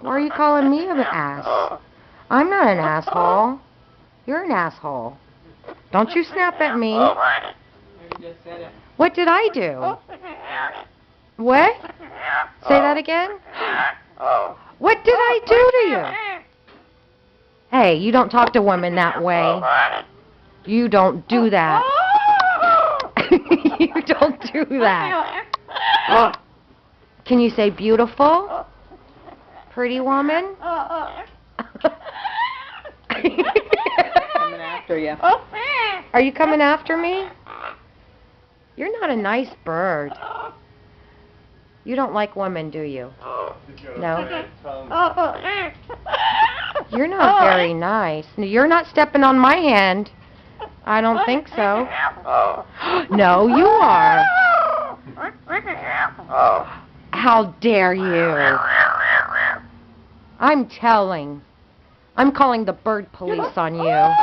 Why are you calling me an ass? I'm not an asshole. You're an asshole. Don't you snap at me. What did I do? What? Say that again? What did I do to you? Hey, you don't talk to women that way. You don't do that. You don't do that. Can you say beautiful? Pretty woman? Coming after you. Are you coming after me? You're not a nice bird. You don't like women, do you? No? You're not very nice. You're not stepping on my hand. I don't think so. No, you are. How dare you? I'm calling the bird police on you.